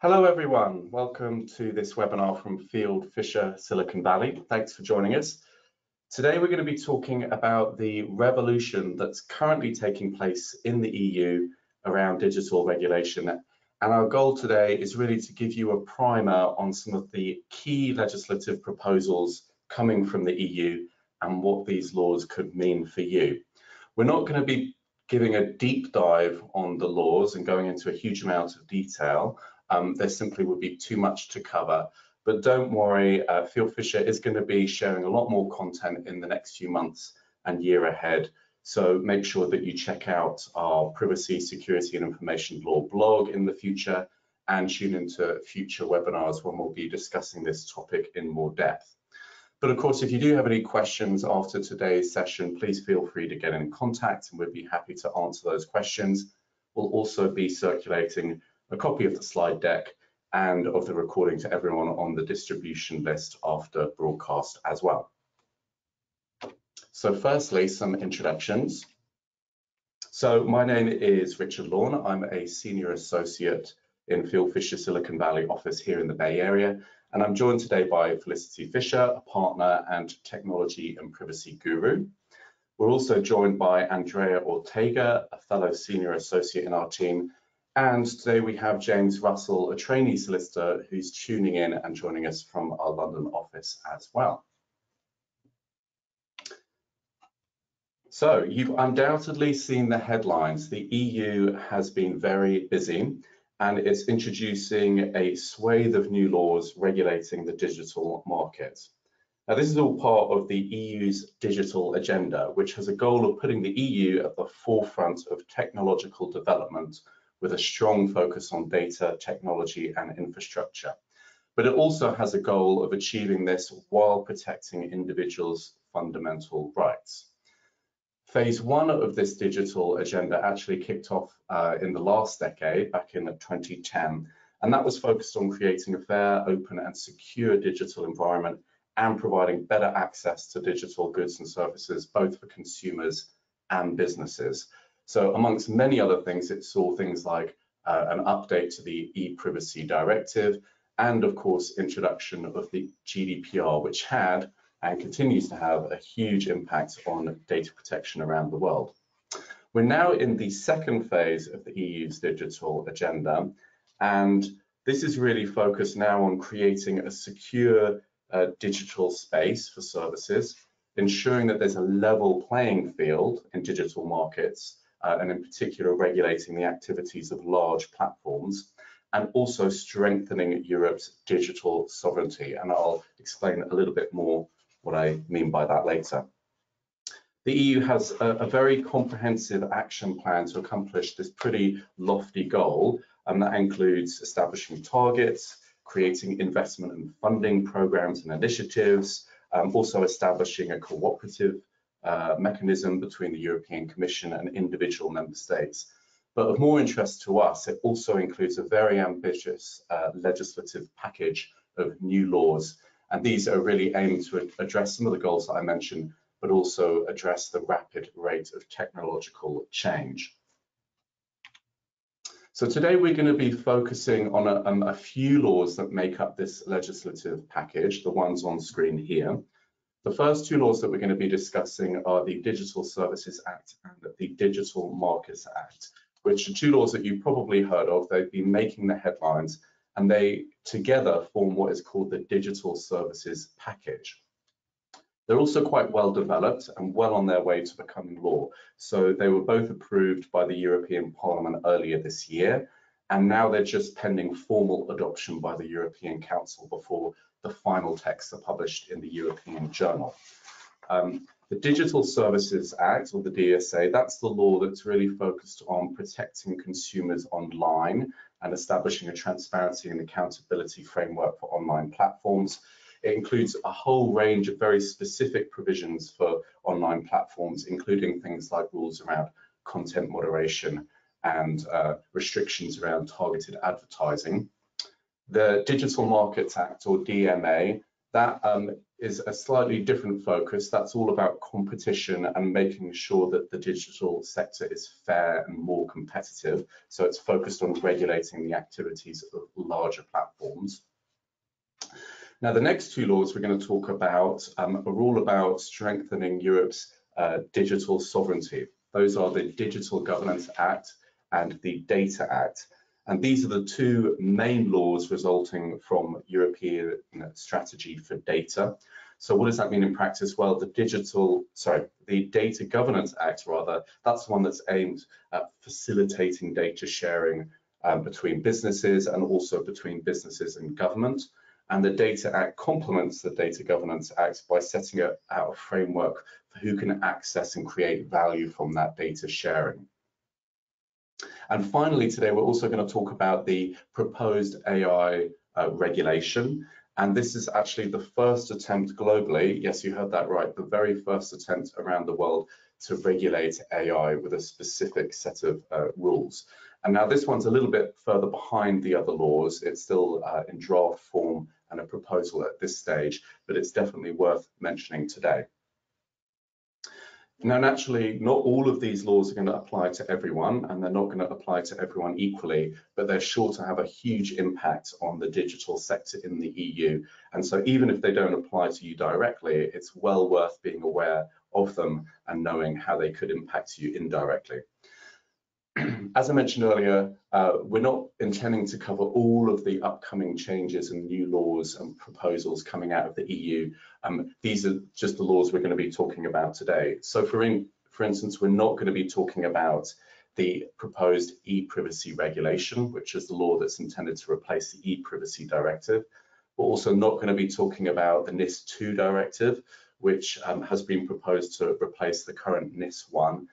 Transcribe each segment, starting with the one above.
Hello everyone, welcome to this webinar from Fieldfisher Silicon Valley. Thanks for joining us. Today we're going to be talking about the revolution that's currently taking place in the EU around digital regulation. And our goal today is really to give you a primer on some of the key legislative proposals coming from the EU and what these laws could mean for you. We're not going to be giving a deep dive on the laws and going into a huge amount of detail. There simply would be too much to cover, but don't worry, Fieldfisher is going to be sharing a lot more content in the next few months and year ahead. So make sure that you check out our privacy, security and information law blog in the future and tune into future webinars when we'll be discussing this topic in more depth. But of course, if you do have any questions after today's session, please feel free to get in contact and we'd be happy to answer those questions. We'll also be circulating a copy of the slide deck and of the recording to everyone on the distribution list after broadcast as well. So firstly, some introductions. So my name is Richard Lorne. I'm a senior associate in Fieldfisher Silicon Valley office here in the Bay Area. And I'm joined today by Felicity Fisher, a partner and technology and privacy guru. We're also joined by Andrea Ortega, a fellow senior associate in our team. And today we have James Russell, a trainee solicitor who's tuning in and joining us from our London office as well. So you've undoubtedly seen the headlines. The EU has been very busy and it's introducing a swathe of new laws regulating the digital market. Now, this is all part of the EU's digital agenda, which has a goal of putting the EU at the forefront of technological development with a strong focus on data, technology and infrastructure. But it also has a goal of achieving this while protecting individuals' fundamental rights. Phase one of this digital agenda actually kicked off in the last decade, back in 2010, and that was focused on creating a fair, open and secure digital environment and providing better access to digital goods and services, both for consumers and businesses. So amongst many other things, it saw things like an update to the e-privacy directive and of course introduction of the GDPR, which had and continues to have a huge impact on data protection around the world. We're now in the second phase of the EU's digital agenda, and this is really focused now on creating a secure digital space for services, ensuring that there's a level playing field in digital markets, and in particular regulating the activities of large platforms, and also strengthening Europe's digital sovereignty. And I'll explain a little bit more what I mean by that later. The EU has a very comprehensive action plan to accomplish this pretty lofty goal, and that includes establishing targets, creating investment and funding programs and initiatives, also establishing a cooperative mechanism between the European Commission and individual member states. But of more interest to us, it also includes a very ambitious legislative package of new laws. And these are really aimed to address some of the goals that I mentioned, but also address the rapid rate of technological change. So today we're going to be focusing on a few laws that make up this legislative package, the ones on screen here. The first two laws that we're going to be discussing are the Digital Services Act and the Digital Markets Act, which are two laws that you've probably heard of. They've been making the headlines, and they together form what is called the Digital Services Package. They're also quite well developed and well on their way to becoming law. So they were both approved by the European Parliament earlier this year, and now they're just pending formal adoption by the European Council before the final texts are published in the European Journal. The Digital Services Act, or the DSA, that's the law that's really focused on protecting consumers online and establishing a transparency and accountability framework for online platforms. It includes a whole range of very specific provisions for online platforms, including things like rules around content moderation and restrictions around targeted advertising. The Digital Markets Act, or DMA, That is a slightly different focus. That's all about competition and making sure that the digital sector is fair and more competitive. So it's focused on regulating the activities of larger platforms. Now, the next two laws we're going to talk about are all about strengthening Europe's digital sovereignty. Those are the Digital Governance Act and the Data Act. And these are the two main laws resulting from European strategy for data. So what does that mean in practice? Well, the Data Governance Act, rather, that's the one that's aimed at facilitating data sharing between businesses and also between businesses and government. And the Data Act complements the Data Governance Act by setting out a framework for who can access and create value from that data sharing. And finally, today, we're also going to talk about the proposed AI regulation. And this is actually the first attempt globally, yes, you heard that right, the very first attempt around the world to regulate AI with a specific set of rules. And now this one's a little bit further behind the other laws. It's still in draft form and a proposal at this stage, but it's definitely worth mentioning today. Now, naturally, not all of these laws are going to apply to everyone, and they're not going to apply to everyone equally, but they're sure to have a huge impact on the digital sector in the EU. And so even if they don't apply to you directly, it's well worth being aware of them and knowing how they could impact you indirectly. As I mentioned earlier, we're not intending to cover all of the upcoming changes and new laws and proposals coming out of the EU. These are just the laws we're going to be talking about today. So for instance, we're not going to be talking about the proposed e-privacy regulation, which is the law that's intended to replace the e-privacy directive. We're also not going to be talking about the NIS2 directive, which has been proposed to replace the current NIS1.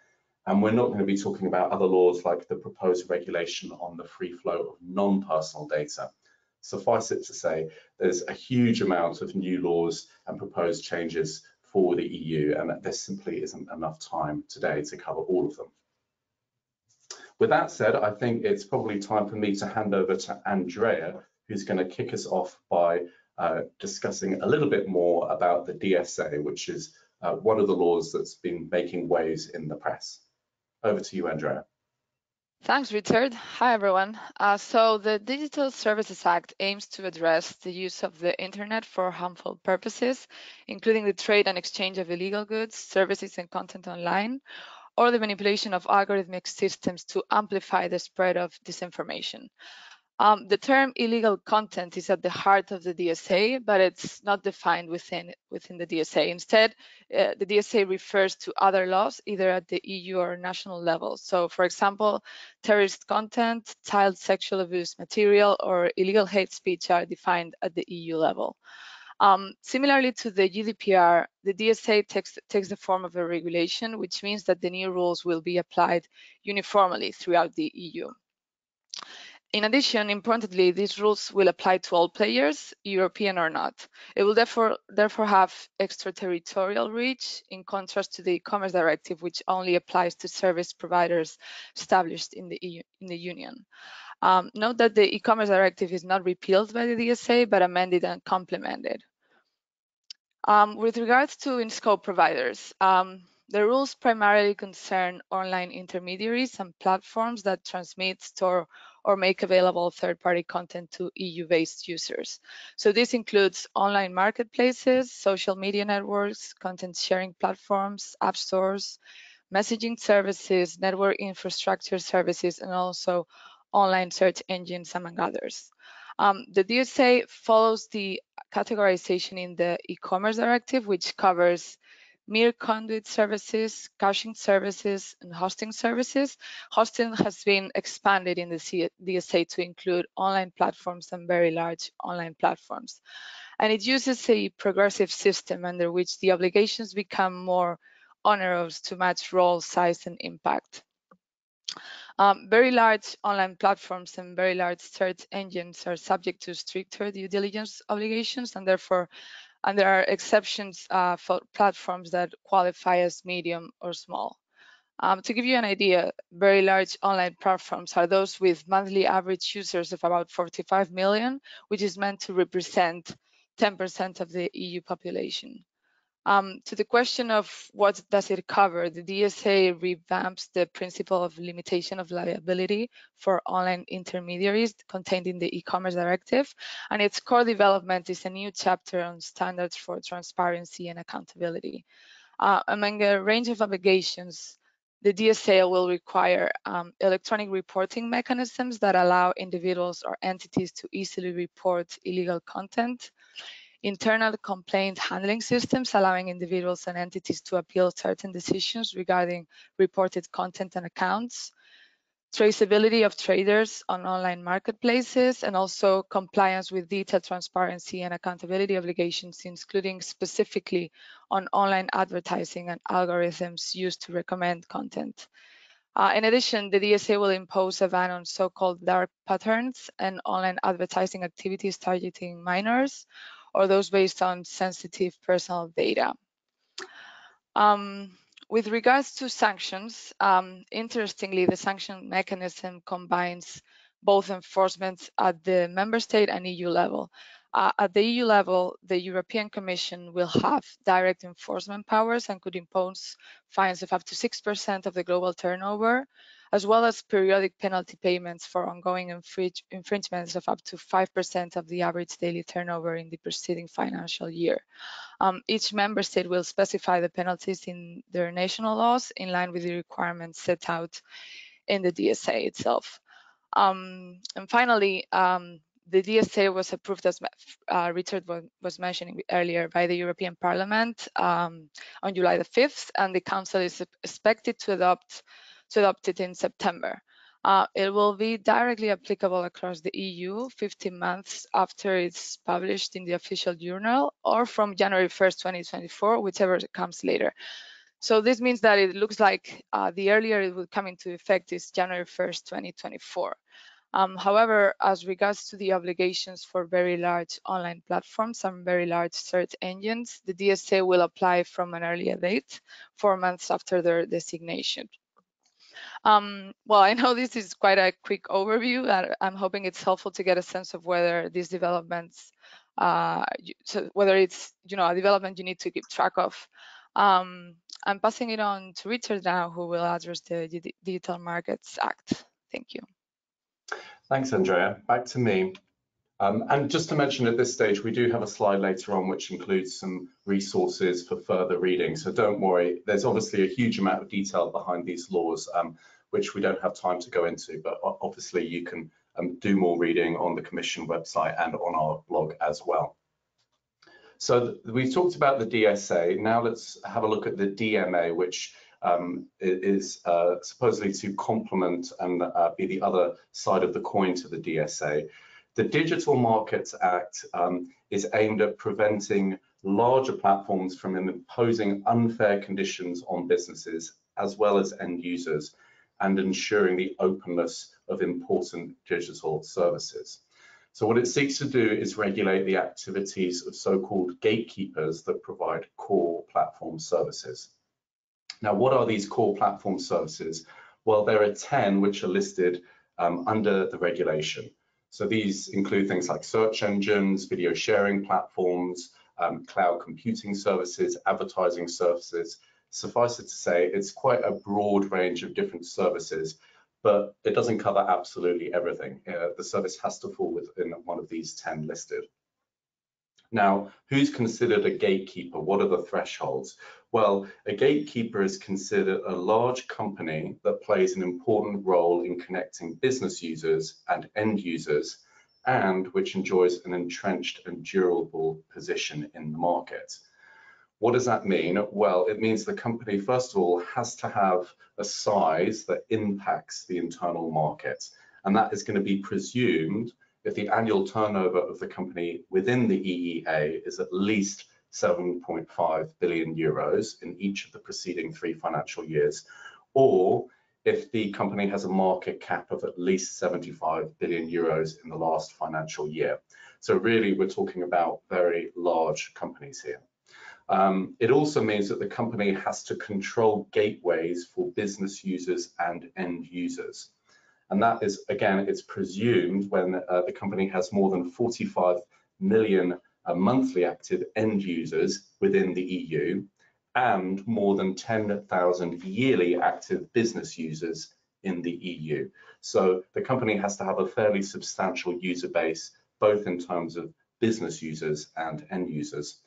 And we're not going to be talking about other laws like the proposed regulation on the free flow of non-personal data. Suffice it to say, there's a huge amount of new laws and proposed changes for the EU, and there simply isn't enough time today to cover all of them. With that said, I think it's probably time for me to hand over to Andrea, who's going to kick us off by discussing a little bit more about the DSA, which is one of the laws that's been making waves in the press. Over to you, Andrea. Thanks, Richard. Hi, everyone. So the Digital Services Act aims to address the use of the internet for harmful purposes, including the trade and exchange of illegal goods, services, and content online, or the manipulation of algorithmic systems to amplify the spread of disinformation. The term illegal content is at the heart of the DSA, but it's not defined within the DSA. Instead, the DSA refers to other laws, either at the EU or national level. So, for example, terrorist content, child sexual abuse material, or illegal hate speech are defined at the EU level. Similarly to the GDPR, the DSA takes the form of a regulation, which means that the new rules will be applied uniformly throughout the EU. In addition, importantly, these rules will apply to all players, European or not. It will therefore have extraterritorial reach, in contrast to the e-commerce directive, which only applies to service providers established in the Union. Note that the e-commerce directive is not repealed by the DSA, but amended and complemented. With regards to in-scope providers, the rules primarily concern online intermediaries and platforms that transmit, store, or make available third-party content to EU-based users. So this includes online marketplaces, social media networks, content sharing platforms, app stores, messaging services, network infrastructure services, and also online search engines, among others. The DSA follows the categorization in the e-commerce directive, which covers mere conduit services, caching services, and hosting services. Hosting has been expanded in the DSA to include online platforms and very large online platforms. And it uses a progressive system under which the obligations become more onerous to match role, size, and impact. Very large online platforms and very large search engines are subject to stricter due diligence obligations, and therefore, there are exceptions for platforms that qualify as medium or small. To give you an idea, very large online platforms are those with monthly average users of about 45 million, which is meant to represent 10% of the EU population. To the question of what does it cover, the DSA revamps the principle of limitation of liability for online intermediaries contained in the e-commerce directive, and its core development is a new chapter on standards for transparency and accountability. Among a range of obligations, the DSA will require electronic reporting mechanisms that allow individuals or entities to easily report illegal content, internal complaint handling systems allowing individuals and entities to appeal certain decisions regarding reported content and accounts, traceability of traders on online marketplaces, and also compliance with data transparency and accountability obligations, including specifically on online advertising and algorithms used to recommend content. In addition, the DSA will impose a ban on so-called dark patterns and online advertising activities targeting minors or those based on sensitive personal data. With regards to sanctions, interestingly, the sanction mechanism combines both enforcement at the member state and EU level. At the EU level, the European Commission will have direct enforcement powers and could impose fines of up to 6% of the global turnover, as well as periodic penalty payments for ongoing infringements of up to 5% of the average daily turnover in the preceding financial year. Each member state will specify the penalties in their national laws in line with the requirements set out in the DSA itself. And finally, the DSA was approved, as Richard was mentioning earlier, by the European Parliament on July the 5th, and the Council is expected to adopt it in September. It will be directly applicable across the EU 15 months after it's published in the official journal, or from January 1st, 2024, whichever comes later. So this means that it looks like the earlier it will come into effect is January 1st, 2024. However, as regards to the obligations for very large online platforms and very large search engines, the DSA will apply from an earlier date, 4 months after their designation. Well, I know this is quite a quick overview, and I'm hoping it's helpful to get a sense of whether these developments, so whether it's a development you need to keep track of. I'm passing it on to Richard now, who will address the Digital Markets Act. Thank you. Thanks, Andrea. Back to me. And just to mention at this stage, we do have a slide later on which includes some resources for further reading. So don't worry, there's obviously a huge amount of detail behind these laws, which we don't have time to go into, but obviously you can do more reading on the Commission website and on our blog as well. So we've talked about the DSA. Now let's have a look at the DMA, which is supposedly to complement and be the other side of the coin to the DSA. The Digital Markets Act is aimed at preventing larger platforms from imposing unfair conditions on businesses as well as end users, and ensuring the openness of important digital services. So what it seeks to do is regulate the activities of so-called gatekeepers that provide core platform services. Now, what are these core platform services? Well, there are 10 which are listed under the regulation. So these include things like search engines, video sharing platforms, cloud computing services, advertising services. Suffice it to say, it's quite a broad range of different services, but it doesn't cover absolutely everything. The service has to fall within one of these 10 listed. Now, who's considered a gatekeeper? What are the thresholds? Well, a gatekeeper is considered a large company that plays an important role in connecting business users and end users, and which enjoys an entrenched and durable position in the market. What does that mean? Well, it means the company, first of all, has to have a size that impacts the internal market, and that is going to be presumed if the annual turnover of the company within the EEA is at least 7.5 billion euros in each of the preceding 3 financial years, or if the company has a market cap of at least 75 billion euros in the last financial year. So really, we're talking about very large companies here. It also means that the company has to control gateways for business users and end users. And that is, again, it's presumed when the company has more than 45 million monthly active end users within the EU and more than 10,000 yearly active business users in the EU. So the company has to have a fairly substantial user base, both in terms of business users and end users.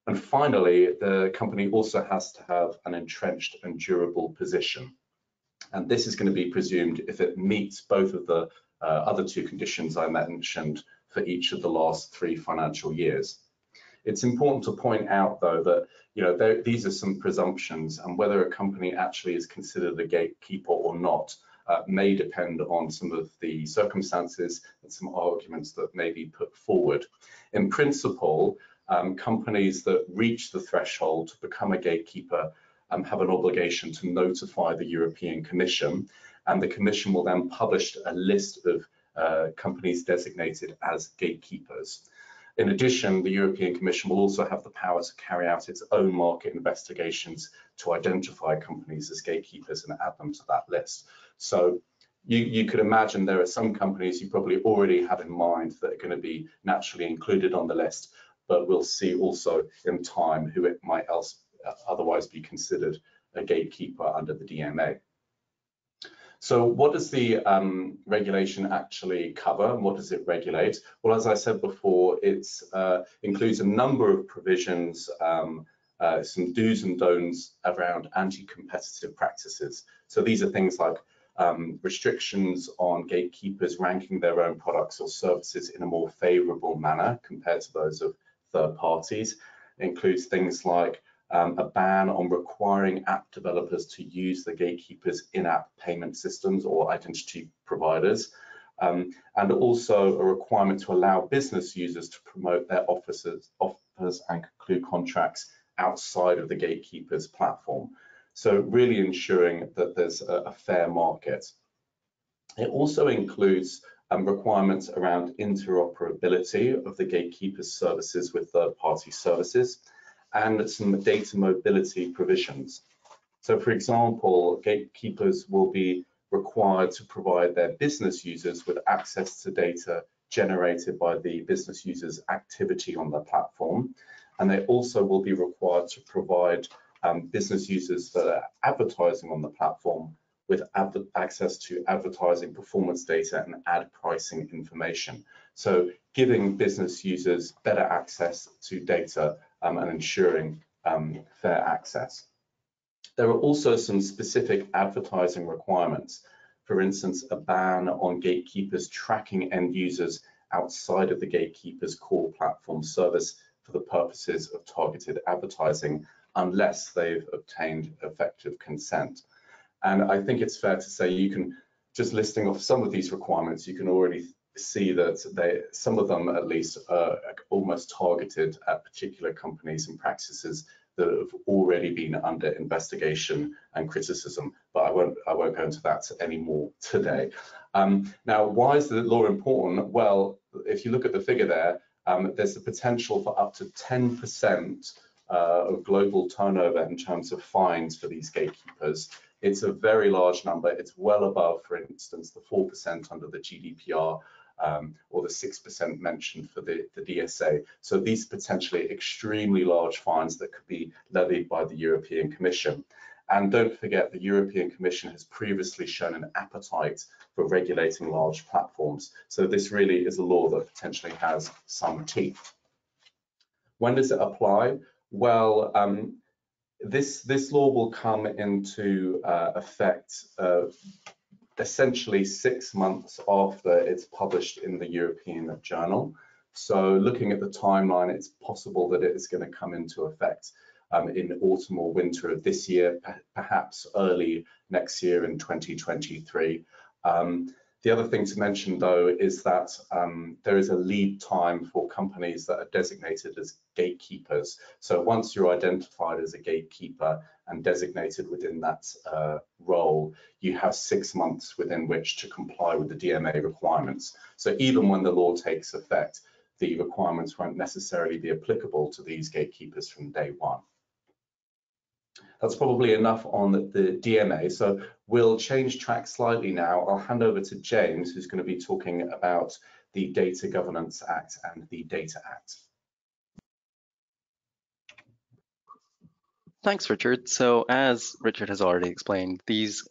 And finally, the company also has to have an entrenched and durable position. And this is going to be presumed if it meets both of the other two conditions I mentioned for each of the last 3 financial years. It's important to point out, though, that these are some presumptions, and whether a company actually is considered a gatekeeper or not may depend on some of the circumstances and some arguments that may be put forward. In principle, companies that reach the threshold to become a gatekeeper have an obligation to notify the European Commission, and the Commission will then publish a list of companies designated as gatekeepers. In addition, the European Commission will also have the power to carry out its own market investigations to identify companies as gatekeepers and add them to that list. So you could imagine there are some companies you probably already have in mind that are going to be naturally included on the list, but we'll see also in time who it might otherwise be considered a gatekeeper under the DMA. So what does the regulation actually cover, and what does it regulate? Well, as I said before, it includes a number of provisions, some do's and don'ts around anti-competitive practices. So these are things like restrictions on gatekeepers ranking their own products or services in a more favorable manner compared to those of third parties. It includes things like a ban on requiring app developers to use the gatekeepers' in-app payment systems or identity providers, and also a requirement to allow business users to promote their offers and conclude contracts outside of the gatekeepers' platform. So really ensuring that there's a fair market. It also includes requirements around interoperability of the gatekeepers' services with third-party services, and some data mobility provisions. So for example, gatekeepers will be required to provide their business users with access to data generated by the business users' activity on the platform. And they also will be required to provide business users that are advertising on the platform with access to advertising performance data and ad pricing information. So giving business users better access to data and ensuring fair access. There are also some specific advertising requirements. For instance, a ban on gatekeepers tracking end users outside of the gatekeeper's core platform service for the purposes of targeted advertising, unless they've obtained effective consent. And I think it's fair to say you can, just listing off some of these requirements, you can already see that some of them at least are almost targeted at particular companies and practices that have already been under investigation and criticism, but I won't go into that anymore today. Now, why is the law important? Well, if you look at the figure there, there's the potential for up to 10% of global turnover in terms of fines for these gatekeepers. It's a very large number. It's well above, for instance, the 4% under the GDPR or the 6% mentioned for the DSA. So these potentially extremely large fines that could be levied by the European Commission. And don't forget, the European Commission has previously shown an appetite for regulating large platforms. So this really is a law that potentially has some teeth. When does it apply? Well, this law will come into effect essentially 6 months after it's published in the European Journal. So looking at the timeline, it's possible that it is going to come into effect in autumn or winter of this year, perhaps early next year in 2023. The other thing to mention, though, is that there is a lead time for companies that are designated as gatekeepers. So once you're identified as a gatekeeper and designated within that role, you have 6 months within which to comply with the DMA requirements. So even when the law takes effect, the requirements won't necessarily be applicable to these gatekeepers from day one. That's probably enough on the DMA. So we'll change track slightly now. I'll hand over to James, who's going to be talking about the Data Governance Act and the Data Act. Thanks, Richard. So as Richard has already explained, these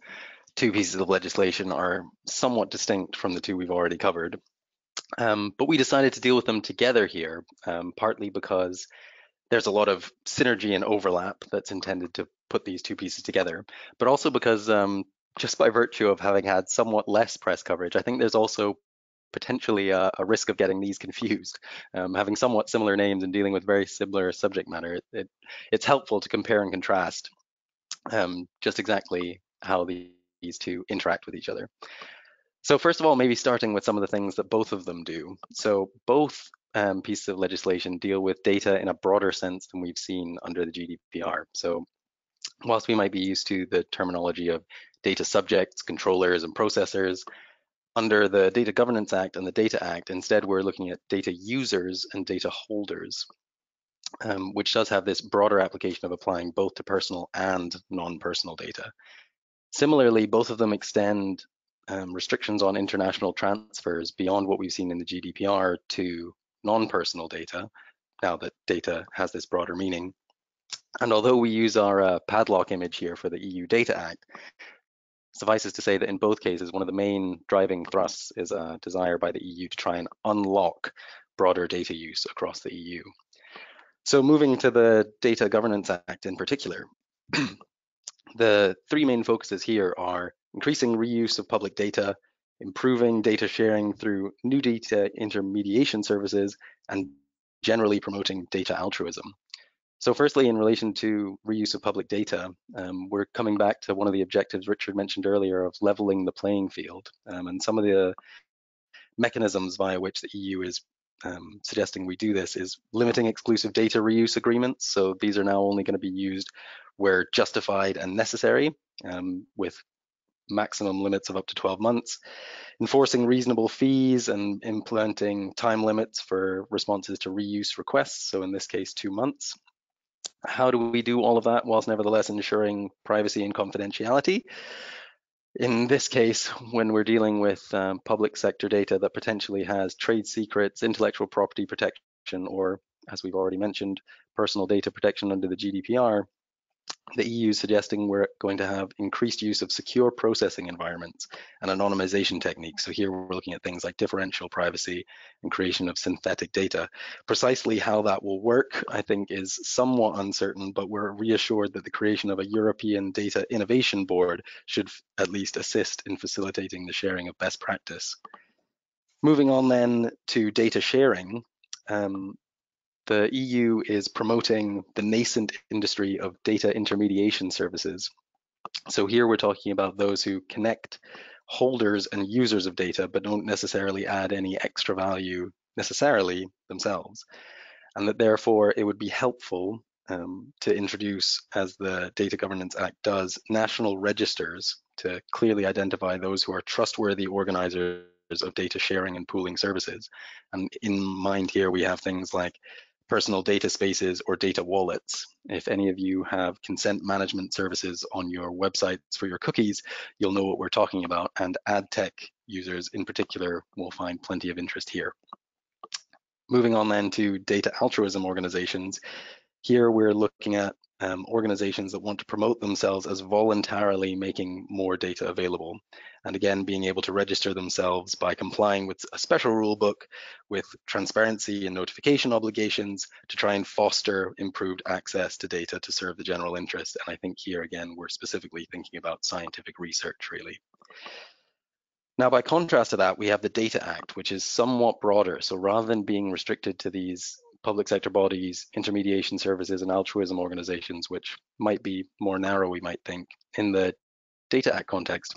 two pieces of legislation are somewhat distinct from the two we've already covered. But we decided to deal with them together here, partly because there's a lot of synergy and overlap that's intended to put these two pieces together, but also because just by virtue of having had somewhat less press coverage, I think there's also potentially a risk of getting these confused. Having somewhat similar names and dealing with very similar subject matter, it's helpful to compare and contrast just exactly how these two interact with each other. So first of all, maybe starting with some of the things that both of them do. So both pieces of legislation deal with data in a broader sense than we've seen under the GDPR. So whilst we might be used to the terminology of data subjects, controllers, and processors, under the Data Governance Act and the Data Act, instead we're looking at data users and data holders, which does have this broader application of applying both to personal and non-personal data. Similarly, both of them extend restrictions on international transfers beyond what we've seen in the GDPR to non-personal data, now that data has this broader meaning. And although we use our padlock image here for the EU Data Act, suffices to say that in both cases, one of the main driving thrusts is a desire by the EU to try and unlock broader data use across the EU. So moving to the Data Governance Act in particular, the three main focuses here are increasing reuse of public data, improving data sharing through new data intermediation services, and generally promoting data altruism. So firstly, in relation to reuse of public data, we're coming back to one of the objectives Richard mentioned earlier of leveling the playing field. And some of the mechanisms via which the EU is suggesting we do this is limiting exclusive data reuse agreements. So these are now only going to be used where justified and necessary, with maximum limits of up to 12 months, enforcing reasonable fees and implementing time limits for responses to reuse requests. So in this case, 2 months. How do we do all of that whilst nevertheless ensuring privacy and confidentiality? In this case, when we're dealing with public sector data that potentially has trade secrets, intellectual property protection, or as we've already mentioned, personal data protection under the GDPR, the EU is suggesting we're going to have increased use of secure processing environments and anonymization techniques. So here we're looking at things like differential privacy and creation of synthetic data. Precisely how that will work, I think, is somewhat uncertain, but we're reassured that the creation of a European Data Innovation Board should at least assist in facilitating the sharing of best practice. Moving on then to data sharing, the EU is promoting the nascent industry of data intermediation services. So here we're talking about those who connect holders and users of data, but don't necessarily add any extra value necessarily themselves. And that therefore it would be helpful to introduce, as the Data Governance Act does, national registers to clearly identify those who are trustworthy organizers of data sharing and pooling services. And in mind here, we have things like personal data spaces or data wallets. If any of you have consent management services on your websites for your cookies, you'll know what we're talking about, and ad tech users in particular will find plenty of interest here. Moving on then to data altruism organizations. Here we're looking at organizations that want to promote themselves as voluntarily making more data available. And again, being able to register themselves by complying with a special rule book with transparency and notification obligations to try and foster improved access to data to serve the general interest. And I think here again, we're specifically thinking about scientific research really. Now, by contrast to that, we have the Data Act, which is somewhat broader. So rather than being restricted to these public sector bodies, intermediation services, and altruism organizations, which might be more narrow, we might think, in the Data Act context,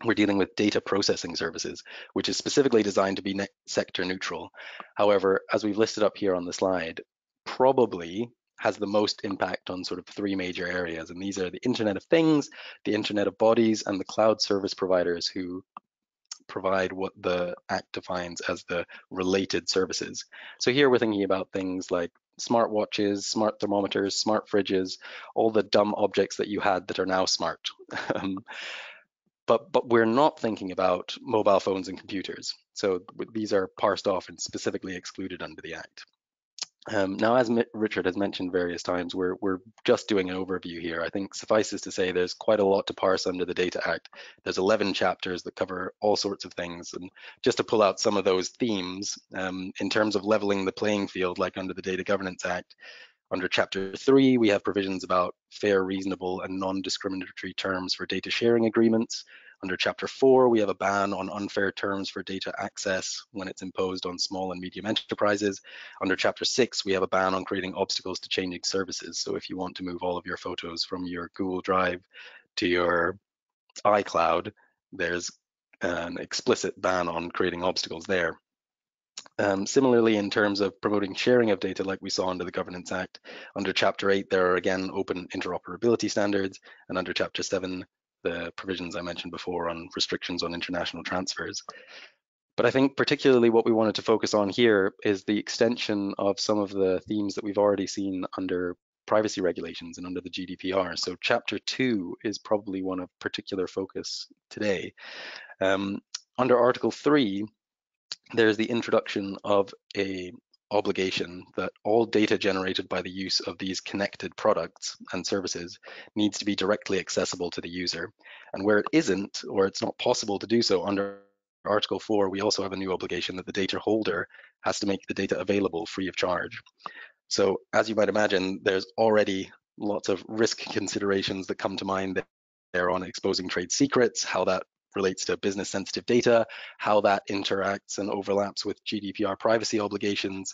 we're dealing with data processing services, which is specifically designed to be sector neutral. However, as we've listed up here on the slide, probably has the most impact on sort of three major areas. And these are the Internet of Things, the Internet of Bodies, and the cloud service providers who provide what the Act defines as the related services. So here we're thinking about things like smart watches, smart thermometers, smart fridges, all the dumb objects that you had that are now smart. But we're not thinking about mobile phones and computers. So these are parsed off and specifically excluded under the Act. Now, as Richard has mentioned various times, we're just doing an overview here. I think suffices to say there's quite a lot to parse under the Data Act. There's 11 chapters that cover all sorts of things. And just to pull out some of those themes, in terms of leveling the playing field, like under the Data Governance Act, under Chapter 3, we have provisions about fair, reasonable, and non-discriminatory terms for data sharing agreements. Under Chapter 4, we have a ban on unfair terms for data access when it's imposed on small and medium enterprises. Under Chapter 6, we have a ban on creating obstacles to changing services. So if you want to move all of your photos from your Google Drive to your iCloud, there's an explicit ban on creating obstacles there. Similarly, in terms of promoting sharing of data, like we saw under the Governance Act, under Chapter 8, there are again open interoperability standards, and under Chapter 7, the provisions I mentioned before on restrictions on international transfers. But I think particularly what we wanted to focus on here is the extension of some of the themes that we've already seen under privacy regulations and under the GDPR. So Chapter 2 is probably one of particular focus today. Under Article 3, there's the introduction of a obligation that all data generated by the use of these connected products and services needs to be directly accessible to the user. And where it isn't, or it's not possible to do so under Article 4, we also have a new obligation that the data holder has to make the data available free of charge. So as you might imagine, there's already lots of risk considerations that come to mind there on exposing trade secrets, how that relates to business sensitive data, how that interacts and overlaps with GDPR privacy obligations.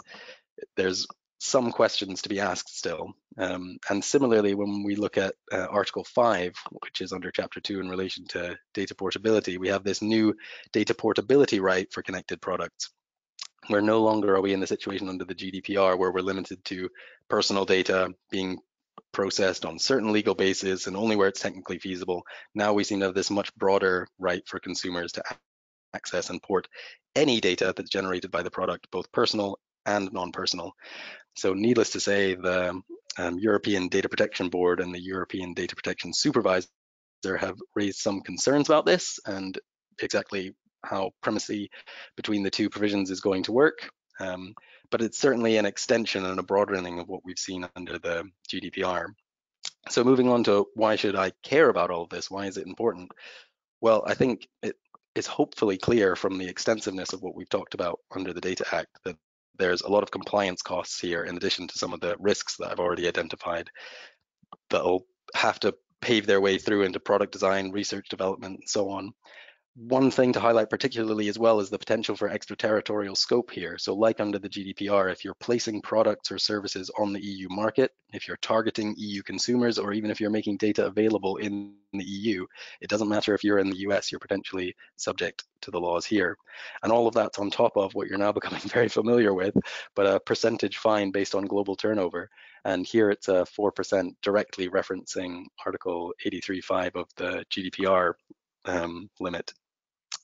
There's some questions to be asked still. And similarly, when we look at Article 5, which is under Chapter 2 in relation to data portability, we have this new data portability right for connected products, where no longer are we in the situation under the GDPR where we're limited to personal data being processed on certain legal bases and only where it's technically feasible. Now we seem to have this much broader right for consumers to access and port any data that's generated by the product, both personal and non-personal. So needless to say, the European Data Protection Board and the European Data Protection Supervisor have raised some concerns about this and exactly how primacy between the two provisions is going to work. But it's certainly an extension and a broadening of what we've seen under the GDPR. So moving on to why should I care about all of this? Why is it important? Well, I think it is hopefully clear from the extensiveness of what we've talked about under the Data Act that there's a lot of compliance costs here in addition to some of the risks that I've already identified that'll have to pave their way through into product design, research development, and so on. One thing to highlight particularly as well is the potential for extraterritorial scope here. So like under the GDPR, if you're placing products or services on the EU market, if you're targeting EU consumers, or even if you're making data available in the EU, it doesn't matter if you're in the US, you're potentially subject to the laws here. And all of that's on top of what you're now becoming very familiar with, but a percentage fine based on global turnover. And here it's a 4% directly referencing Article 83.5 of the GDPR limit.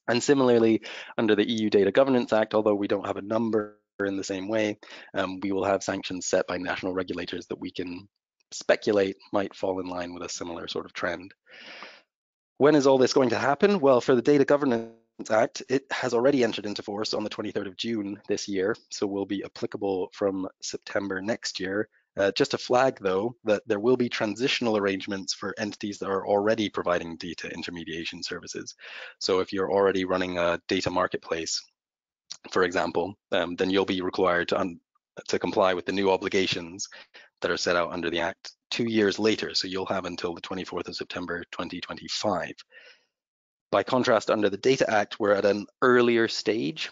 And similarly, under the EU Data Governance Act, although we don't have a number in the same way, we will have sanctions set by national regulators that we can speculate might fall in line with a similar sort of trend. When is all this going to happen? Well, for the Data Governance Act, it has already entered into force on the 23rd of June this year, so will be applicable from September next year. Just to flag, though, that there will be transitional arrangements for entities that are already providing data intermediation services. So if you're already running a data marketplace, for example, then you'll be required to comply with the new obligations that are set out under the Act 2 years later. So you'll have until the 24th of September 2025. By contrast, under the Data Act, we're at an earlier stage.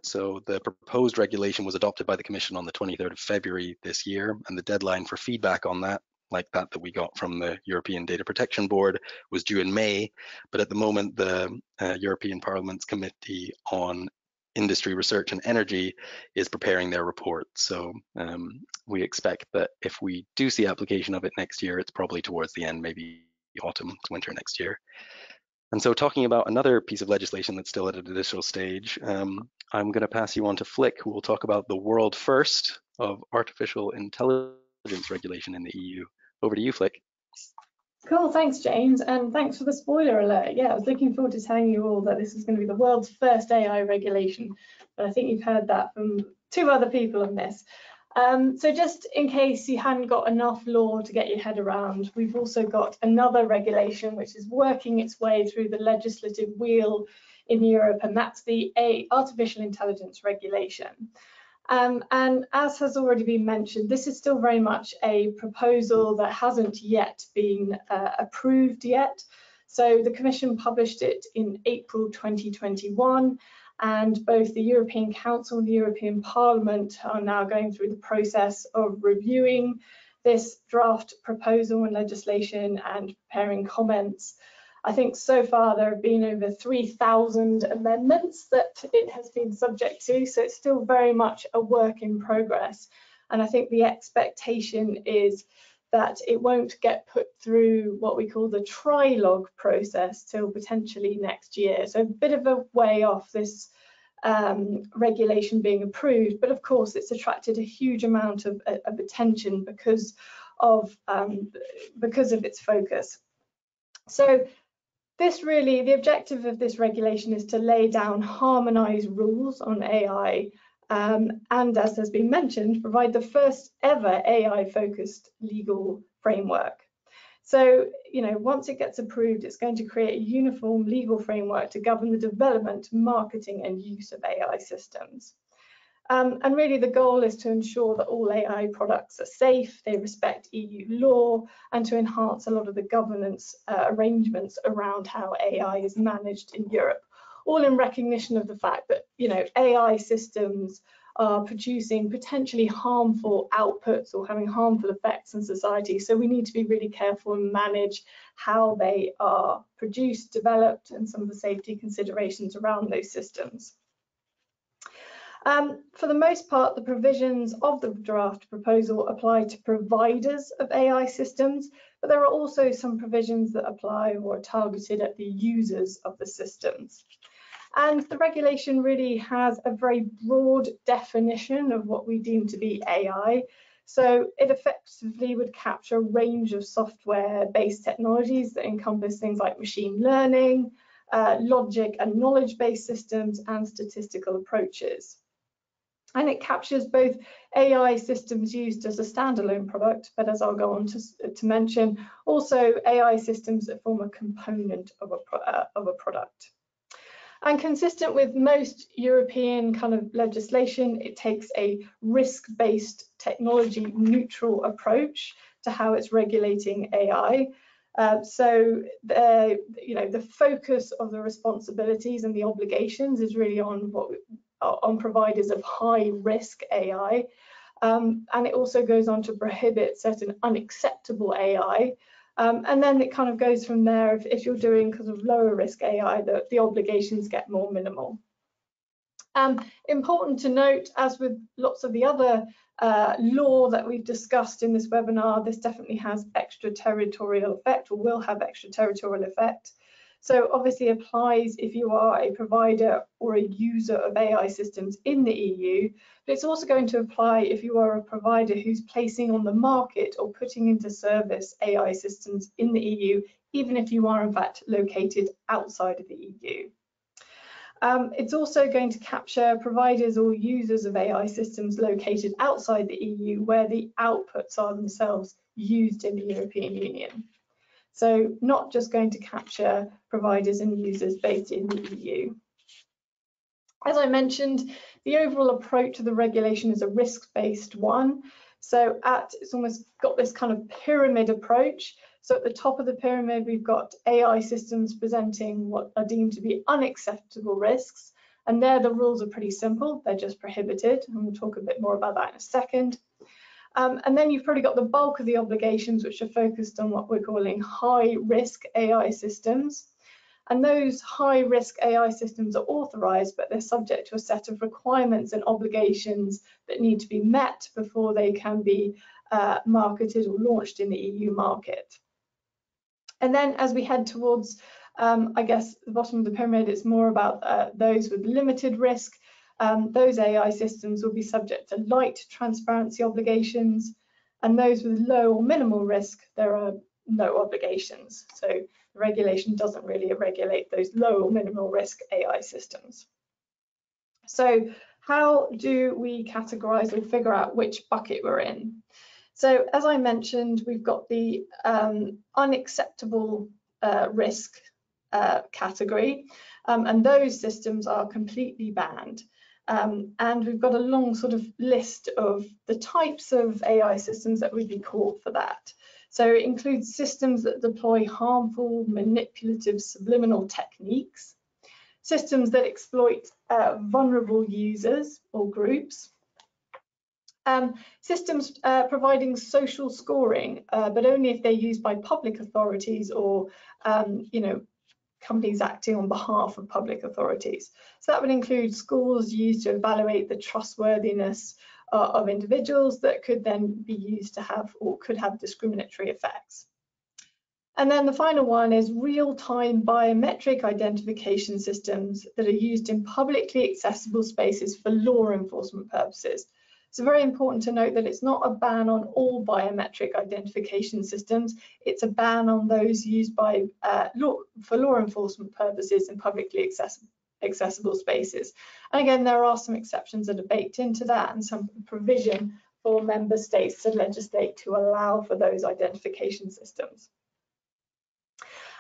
So the proposed regulation was adopted by the Commission on the 23rd of February this year, and the deadline for feedback on that, like that we got from the European Data Protection Board, was due in May. But at the moment, the European Parliament's Committee on Industry, Research and Energy is preparing their report. So we expect that if we do see application of it next year, it's probably towards the end, maybe autumn to winter next year. And so talking about another piece of legislation that's still at an initial stage, I'm going to pass you on to Flick, who will talk about the world first of artificial intelligence regulation in the EU. Over to you, Flick. Cool, thanks, James, and thanks for the spoiler alert. Yeah, I was looking forward to telling you all that this is going to be the world's first AI regulation, but I think you've heard that from 2 other people on this. So just in case you hadn't got enough law to get your head around, we've also got another regulation which is working its way through the legislative wheel in Europe, and that's the artificial intelligence regulation. And as has already been mentioned, this is still very much a proposal that hasn't yet been approved yet. So the Commission published it in April 2021, and both the European Council and the European Parliament are now going through the process of reviewing this draft proposal and legislation and preparing comments. I think so far there have been over 3,000 amendments that it has been subject to, so it's still very much a work in progress. And I think the expectation is that it won't get put through what we call the trilogue process till potentially next year. So a bit of a way off this regulation being approved, but of course it's attracted a huge amount of attention because of its focus. So the objective of this regulation is to lay down harmonized rules on AI, and as has been mentioned, provide the first ever AI-focused legal framework. So, once it gets approved, it's going to create a uniform legal framework to govern the development, marketing, and use of AI systems. And really the goal is to ensure that all AI products are safe, they respect EU law, and to enhance a lot of the governance arrangements around how AI is managed in Europe, all in recognition of the fact that AI systems are producing potentially harmful outputs or having harmful effects in society. So we need to be really careful and manage how they are produced, developed, and some of the safety considerations around those systems. For the most part, the provisions of the draft proposal apply to providers of AI systems, but there are also some provisions that apply or are targeted at the users of the systems. And the regulation really has a very broad definition of what we deem to be AI. So it effectively would capture a range of software-based technologies that encompass things like machine learning, logic and knowledge-based systems, and statistical approaches. And it captures both AI systems used as a standalone product, but as I'll go on to mention, also AI systems that form a component of a product. And consistent with most European kind of legislation, it takes a risk-based, technology-neutral approach to how it's regulating AI. So the focus of the responsibilities and the obligations is really on providers of high-risk AI, and it also goes on to prohibit certain unacceptable AI. And then it kind of goes from there. If you're doing kind of lower risk AI, the obligations get more minimal. Important to note, as with lots of the other law that we've discussed in this webinar, this definitely has extraterritorial effect, or will have extraterritorial effect. So obviously applies if you are a provider or a user of AI systems in the EU, but it's also going to apply if you are a provider who's placing on the market or putting into service AI systems in the EU, even if you are in fact located outside of the EU. It's also going to capture providers or users of AI systems located outside the EU where the outputs are themselves used in the European Union. So not just going to capture providers and users based in the EU. As I mentioned, the overall approach to the regulation is a risk-based one. So it's almost got this kind of pyramid approach. So at the top of the pyramid, we've got AI systems presenting what are deemed to be unacceptable risks. And there the rules are pretty simple. They're just prohibited. And we'll talk a bit more about that in a second. And then you've probably got the bulk of the obligations, which are focused on what we're calling high-risk AI systems. And those high-risk AI systems are authorized, but they're subject to a set of requirements and obligations that need to be met before they can be marketed or launched in the EU market. And then as we head towards, I guess, the bottom of the pyramid, it's more about those with limited risk. Those AI systems will be subject to light transparency obligations, and those with low or minimal risk, there are no obligations. So the regulation doesn't really regulate those low or minimal risk AI systems. So how do we categorize or figure out which bucket we're in? So as I mentioned, we've got the unacceptable risk category, and those systems are completely banned. And we've got a long sort of list of the types of AI systems that would be called for that. So it includes systems that deploy harmful, manipulative, subliminal techniques, systems that exploit vulnerable users or groups, systems providing social scoring, but only if they're used by public authorities or companies acting on behalf of public authorities. So that would include scores used to evaluate the trustworthiness of individuals that could then be used to have or could have discriminatory effects. And then the final one is real-time biometric identification systems that are used in publicly accessible spaces for law enforcement purposes. It's very important to note that it's not a ban on all biometric identification systems. It's a ban on those used by for law enforcement purposes in publicly accessible spaces. And again, there are some exceptions that are baked into that and some provision for member states to legislate to allow for those identification systems.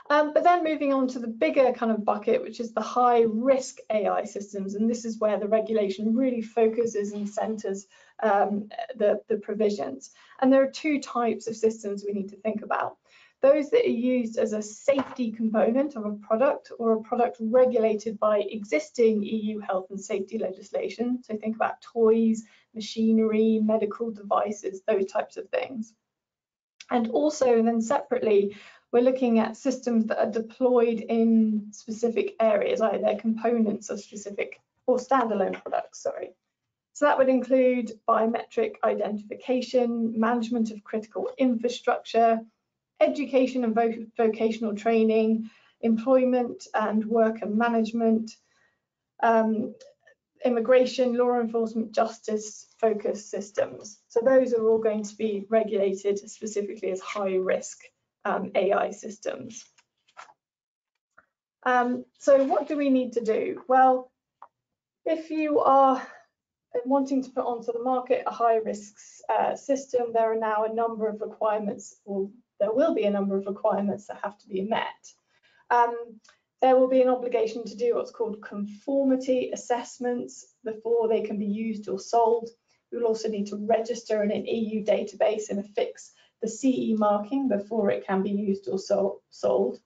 But then moving on to the bigger kind of bucket, which is the high risk AI systems. And this is where the regulation really focuses and centers the provisions. And there are two types of systems we need to think about. Those that are used as a safety component of a product or a product regulated by existing EU health and safety legislation. So think about toys, machinery, medical devices, those types of things. And also then separately, we're looking at systems that are deployed in specific areas, either they're components of specific or standalone products, sorry. So that would include biometric identification, management of critical infrastructure, education and vocational training, employment and worker management, immigration, law enforcement, justice focused systems. So those are all going to be regulated specifically as high risk AI systems. So what do we need to do? Well, if you are wanting to put onto the market a high risk system, there are now a number of requirements, or there will be a number of requirements that have to be met. There will be an obligation to do what's called conformity assessments before they can be used or sold. We will also need to register in an EU database and affix the CE marking before it can be used or sold.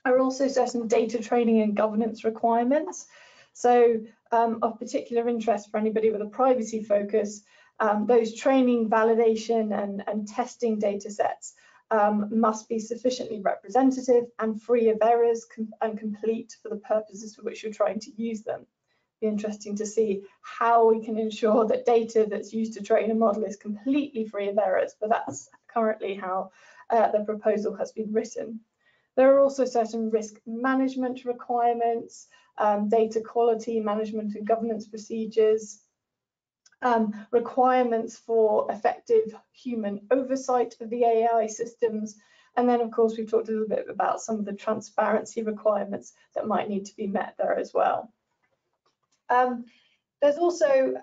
There are also certain data training and governance requirements. So of particular interest for anybody with a privacy focus, those training, validation and testing data sets must be sufficiently representative and free of errors and complete for the purposes for which you're trying to use them. Be interesting to see how we can ensure that data that's used to train a model is completely free of errors, but that's currently how the proposal has been written. There are also certain risk management requirements, data quality management and governance procedures, requirements for effective human oversight of the AI systems. And then, of course, we've talked a little bit about some of the transparency requirements that might need to be met there as well. There's also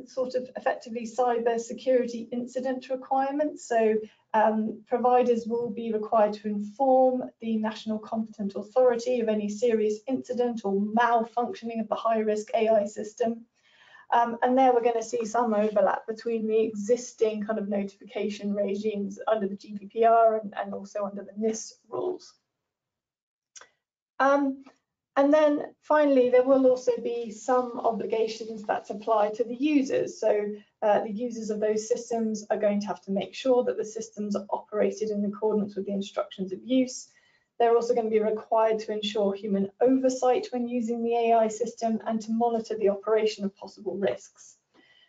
sort of effectively cyber security incident requirements. So providers will be required to inform the national competent authority of any serious incident or malfunctioning of the high-risk AI system. And there we're going to see some overlap between the existing kind of notification regimes under the GDPR and also under the NIS rules. And then finally, there will also be some obligations that apply to the users. So the users of those systems are going to have to make sure that the systems are operated in accordance with the instructions of use. They're also going to be required to ensure human oversight when using the AI system and to monitor the operation of possible risks.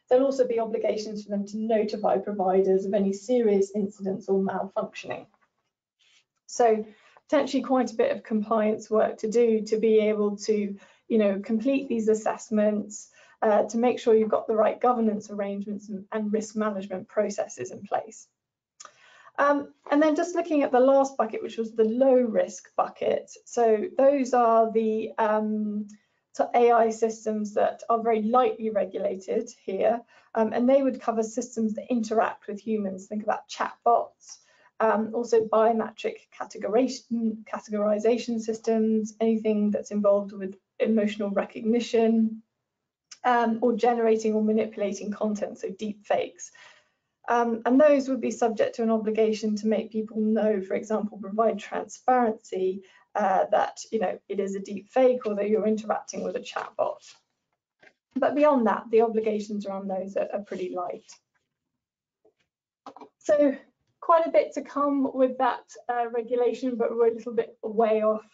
There'll also be obligations for them to notify providers of any serious incidents or malfunctioning. So potentially quite a bit of compliance work to do to be able to, complete these assessments, to make sure you've got the right governance arrangements and risk management processes in place. And then just looking at the last bucket, which was the low risk bucket. So those are the AI systems that are very lightly regulated here, and they would cover systems that interact with humans. Think about chatbots, also biometric categorization systems, anything that's involved with emotional recognition, or generating or manipulating content, so deep fakes. And those would be subject to an obligation to make people know, for example, provide transparency that it is a deep fake or that you're interacting with a chatbot. But beyond that, the obligations around those are pretty light. So quite a bit to come with that regulation, but we're a little bit way off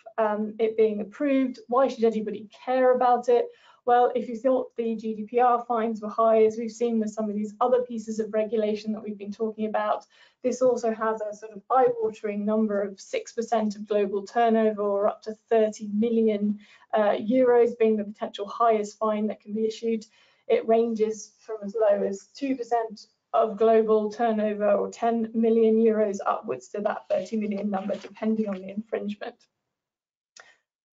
it being approved. Why should anybody care about it? Well, if you thought the GDPR fines were high, as we've seen with some of these other pieces of regulation that we've been talking about, this also has a sort of eye-watering number of 6% of global turnover, or up to 30 million euros being the potential highest fine that can be issued. It ranges from as low as 2% of global turnover, or 10 million euros, upwards to that 30 million number, depending on the infringement.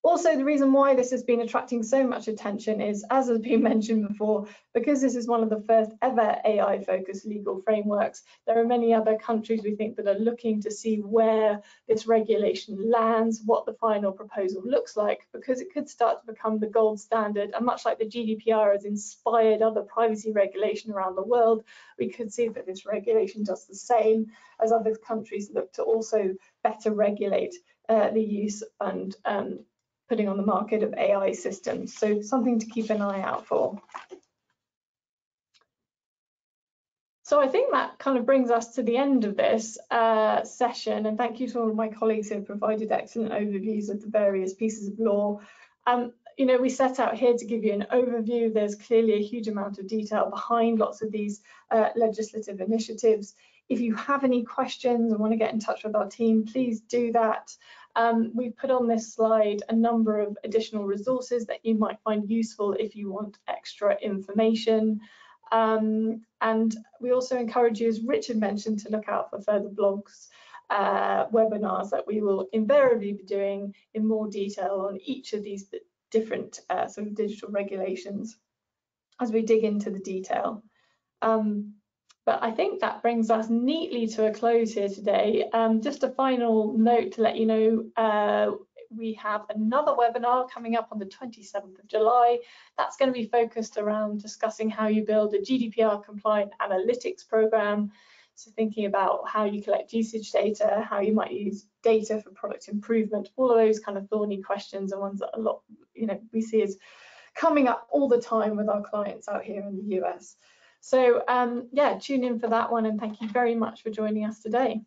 Also, the reason why this has been attracting so much attention is, as has been mentioned before, because this is one of the first ever AI-focused legal frameworks. There are many other countries, we think, that are looking to see where this regulation lands, what the final proposal looks like, because it could start to become the gold standard. And much like the GDPR has inspired other privacy regulation around the world, we could see that this regulation does the same as other countries look to also better regulate the use and putting on the market of AI systems. So something to keep an eye out for. So I think that kind of brings us to the end of this session, and thank you to all of my colleagues who have provided excellent overviews of the various pieces of law. We set out here to give you an overview. There's clearly a huge amount of detail behind lots of these legislative initiatives. If you have any questions and want to get in touch with our team, please do that. We've put on this slide a number of additional resources that you might find useful if you want extra information. And we also encourage you, as Richard mentioned, to look out for further blogs, webinars that we will invariably be doing in more detail on each of these different sort of digital regulations as we dig into the detail. But I think that brings us neatly to a close here today. Just a final note to let you know, we have another webinar coming up on the 27th of July. That's going to be focused around discussing how you build a GDPR compliant analytics program. So thinking about how you collect usage data, how you might use data for product improvement, all of those kind of thorny questions are ones that a lot, we see as coming up all the time with our clients out here in the US. So yeah, tune in for that one, and thank you very much for joining us today.